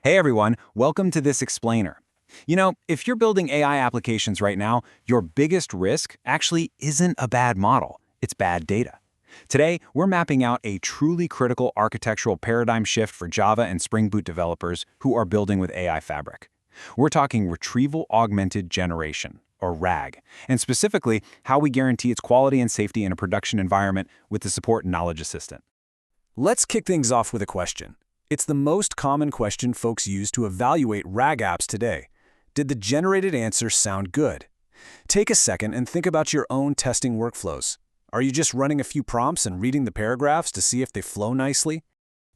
Hey everyone, welcome to this explainer. If you're building AI applications right now, your biggest risk actually isn't a bad model, it's bad data. Today, we're mapping out a truly critical architectural paradigm shift for Java and Spring Boot developers who are building with AI Fabric. We're talking Retrieval Augmented Generation, or RAG, and specifically how we guarantee its quality and safety in a production environment with the support Knowledge Assistant. Let's kick things off with a question. It's the most common question folks use to evaluate RAG apps today. Did the generated answer sound good? Take a second and think about your own testing workflows. Are you just running a few prompts and reading the paragraphs to see if they flow nicely?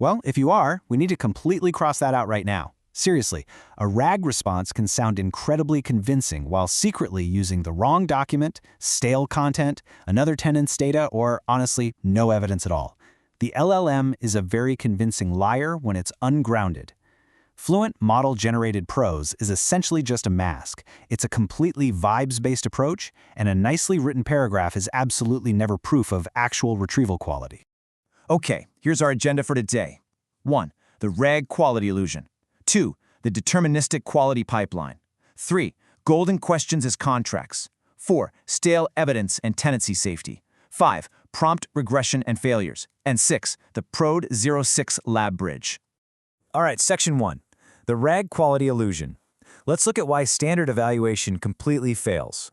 Well, if you are, we need to completely cross that out right now. Seriously, a RAG response can sound incredibly convincing while secretly using the wrong document, stale content, another tenant's data, or honestly, no evidence at all. The LLM is a very convincing liar when it's ungrounded. Fluent model-generated prose is essentially just a mask. It's a completely vibes-based approach, and a nicely written paragraph is absolutely never proof of actual retrieval quality. Okay, here's our agenda for today. 1. The RAG quality illusion. 2. The deterministic quality pipeline. 3. Golden questions as contracts. 4. Stale evidence and tenancy safety. 5. Prompt regression and failures. And 6. The Prod 06 lab bridge. All right, Section 1. The RAG quality illusion. Let's look at why standard evaluation completely fails.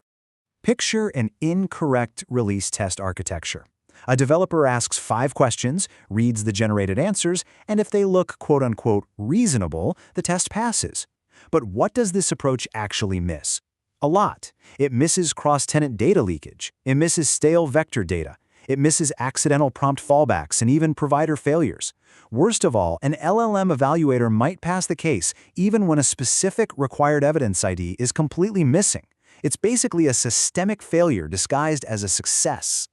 Picture an incorrect release test architecture. A developer asks 5 questions, reads the generated answers, and if they look quote-unquote reasonable, the test passes. But what does this approach actually miss? A lot. It misses cross-tenant data leakage. It misses stale vector data. It misses accidental prompt fallbacks and even provider failures. Worst of all, an LLM evaluator might pass the case even when a specific required evidence ID is completely missing. It's basically a systemic failure disguised as a success.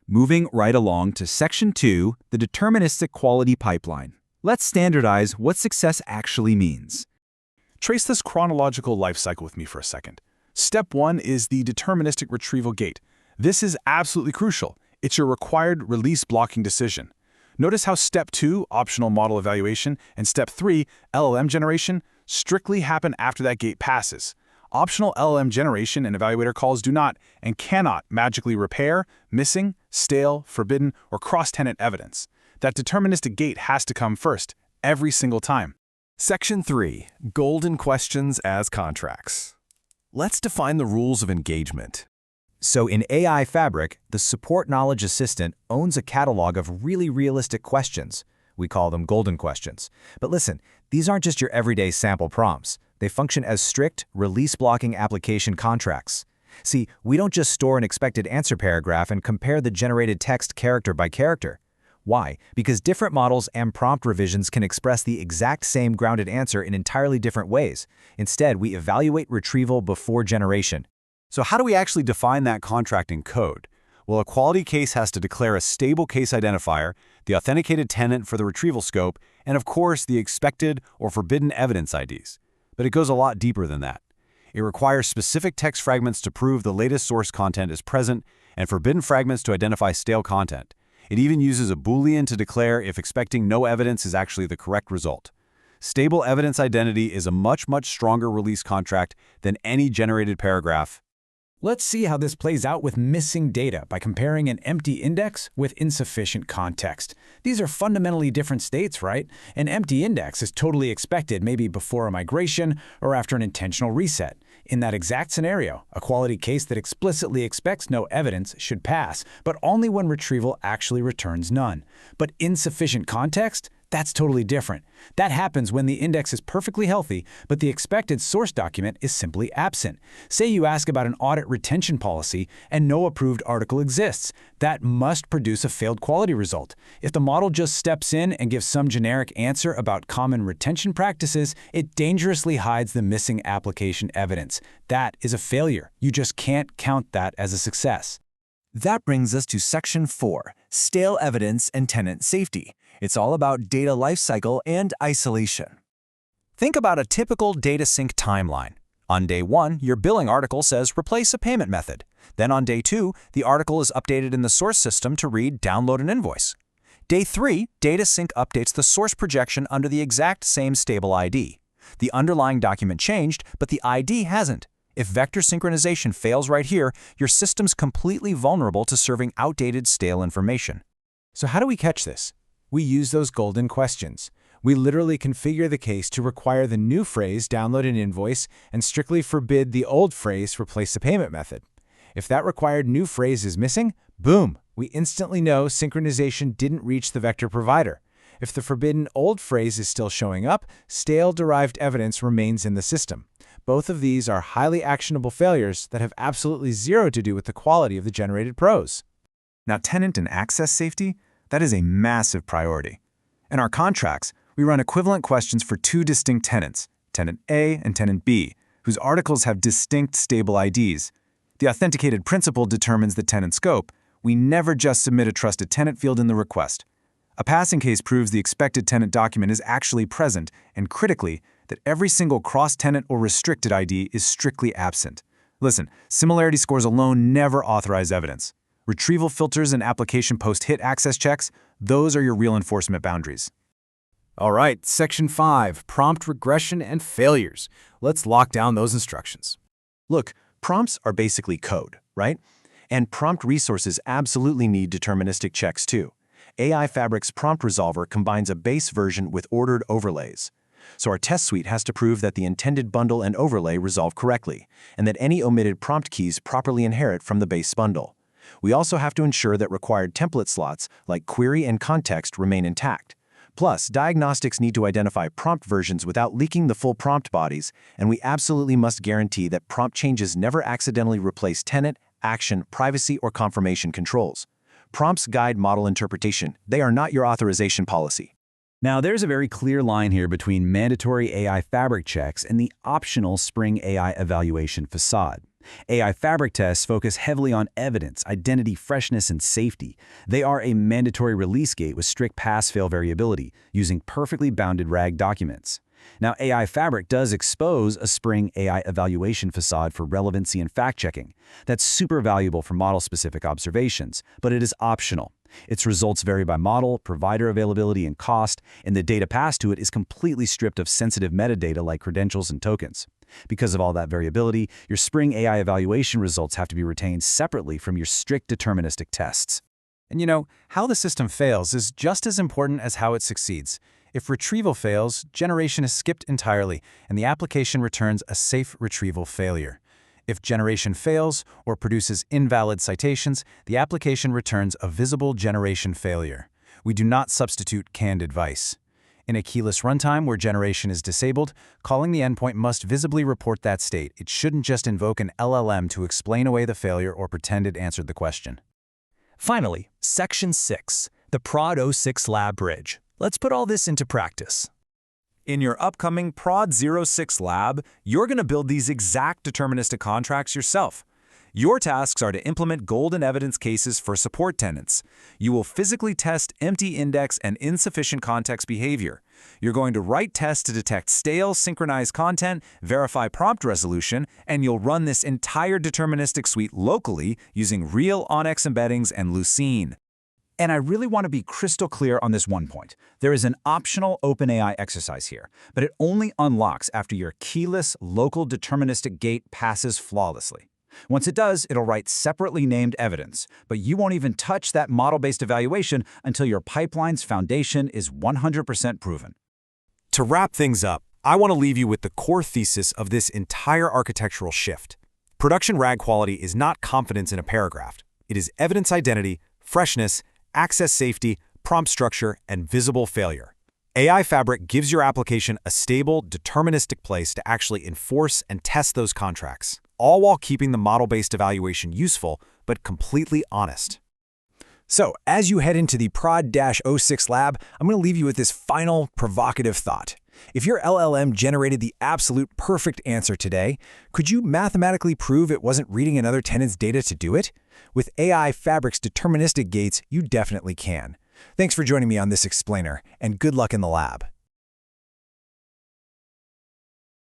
Moving right along to Section 2, the deterministic quality pipeline. Let's standardize what success actually means. Trace this chronological life cycle with me for a second. Step 1 is the deterministic retrieval gate. This is absolutely crucial. It's your required release blocking decision. Notice how Step 2, optional model evaluation, and Step 3, LLM generation, strictly happen after that gate passes. Optional LLM generation and evaluator calls do not and cannot magically repair missing, stale, forbidden, or cross-tenant evidence. That deterministic gate has to come first, every single time. Section 3. Golden questions as contracts. Let's define the rules of engagement. So in AI Fabric, the Support Knowledge Assistant owns a catalog of really realistic questions. We call them golden questions. But listen, these aren't just your everyday sample prompts. They function as strict, release-blocking application contracts. See, we don't just store an expected answer paragraph and compare the generated text character by character. Why? Because different models and prompt revisions can express the exact same grounded answer in entirely different ways. Instead, we evaluate retrieval before generation. So how do we actually define that contract in code? Well, a quality case has to declare a stable case identifier, the authenticated tenant for the retrieval scope, and of course, the expected or forbidden evidence IDs. But it goes a lot deeper than that. It requires specific text fragments to prove the latest source content is present and forbidden fragments to identify stale content. It even uses a Boolean to declare if expecting no evidence is actually the correct result. Stable evidence identity is a much stronger release contract than any generated paragraph. Let's see how this plays out with missing data by comparing an empty index with insufficient context. These are fundamentally different states, right? An empty index is totally expected maybe before a migration or after an intentional reset. In that exact scenario, a quality case that explicitly expects no evidence should pass, but only when retrieval actually returns none. But insufficient context? That's totally different. That happens when the index is perfectly healthy, but the expected source document is simply absent. Say you ask about an audit retention policy and no approved article exists. That must produce a failed quality result. If the model just steps in and gives some generic answer about common retention practices, it dangerously hides the missing application evidence. That is a failure. You just can't count that as a success. That brings us to Section 4, Stale Evidence and Tenant Safety. It's all about data lifecycle and isolation. Think about a typical data sync timeline. On day 1, your billing article says replace a payment method. Then on day 2, the article is updated in the source system to read download an invoice. Day 3, data sync updates the source projection under the exact same stable ID. The underlying document changed, but the ID hasn't. If vector synchronization fails right here, your system's completely vulnerable to serving outdated, stale information. So how do we catch this? We use those golden questions. We literally configure the case to require the new phrase download an invoice and strictly forbid the old phrase replace the payment method. If that required new phrase is missing, boom, we instantly know synchronization didn't reach the vector provider. If the forbidden old phrase is still showing up, stale derived evidence remains in the system. Both of these are highly actionable failures that have absolutely zero to do with the quality of the generated prose. Now, tenant and access safety, that is a massive priority. In our contracts, we run equivalent questions for two distinct tenants, tenant A and tenant B, whose articles have distinct stable IDs. The authenticated principal determines the tenant scope. We never just submit a trusted tenant field in the request. A passing case proves the expected tenant document is actually present, and critically, that every single cross-tenant or restricted ID is strictly absent. Listen, similarity scores alone never authorize evidence. Retrieval filters and application post-hit access checks, those are your real enforcement boundaries. All right, Section 5, Prompt Regression and Failures. Let's lock down those instructions. Look, prompts are basically code, right? And prompt resources absolutely need deterministic checks too. AI Fabric's prompt resolver combines a base version with ordered overlays. So our test suite has to prove that the intended bundle and overlay resolve correctly, and that any omitted prompt keys properly inherit from the base bundle. We also have to ensure that required template slots, like query and context, remain intact. Plus, diagnostics need to identify prompt versions without leaking the full prompt bodies, and we absolutely must guarantee that prompt changes never accidentally replace tenant, action, privacy, or confirmation controls. Prompts guide model interpretation. They are not your authorization policy. Now, there's a very clear line here between mandatory AI Fabric checks and the optional Spring AI evaluation facade. AI Fabric tests focus heavily on evidence, identity, freshness, and safety. They are a mandatory release gate with strict pass-fail variability, using perfectly bounded RAG documents. Now, AI Fabric does expose a Spring AI evaluation facade for relevancy and fact-checking. That's super valuable for model-specific observations, but it is optional. Its results vary by model, provider availability, and cost, and the data passed to it is completely stripped of sensitive metadata like credentials and tokens. Because of all that variability, your Spring AI evaluation results have to be retained separately from your strict deterministic tests. And you know, how the system fails is just as important as how it succeeds. If retrieval fails, generation is skipped entirely, and the application returns a safe retrieval failure. If generation fails or produces invalid citations, the application returns a visible generation failure. We do not substitute canned advice. In a keyless runtime where generation is disabled, calling the endpoint must visibly report that state. It shouldn't just invoke an LLM to explain away the failure or pretend it answered the question. Finally, Section 6, the Prod 06 Lab Bridge. Let's put all this into practice. In your upcoming Prod 06 lab, you're going to build these exact deterministic contracts yourself. Your tasks are to implement golden evidence cases for support tenants. You will physically test empty index and insufficient context behavior. You're going to write tests to detect stale, synchronized content, verify prompt resolution, and you'll run this entire deterministic suite locally using real ONNX embeddings and Lucene. And I really want to be crystal clear on this one point. There is an optional OpenAI exercise here, but it only unlocks after your keyless local deterministic gate passes flawlessly. Once it does, it'll write separately named evidence, but you won't even touch that model-based evaluation until your pipeline's foundation is 100% proven. To wrap things up, I want to leave you with the core thesis of this entire architectural shift. Production RAG quality is not confidence in a paragraph. It is evidence identity, freshness, access safety, prompt structure, and visible failure. AI Fabric gives your application a stable, deterministic place to actually enforce and test those contracts, all while keeping the model-based evaluation useful but completely honest. So, as you head into the Prod-06 lab, I'm going to leave you with this final provocative thought. If your LLM generated the absolute perfect answer today, could you mathematically prove it wasn't reading another tenant's data to do it? With AI Fabric's deterministic gates, you definitely can. Thanks for joining me on this explainer, and good luck in the lab.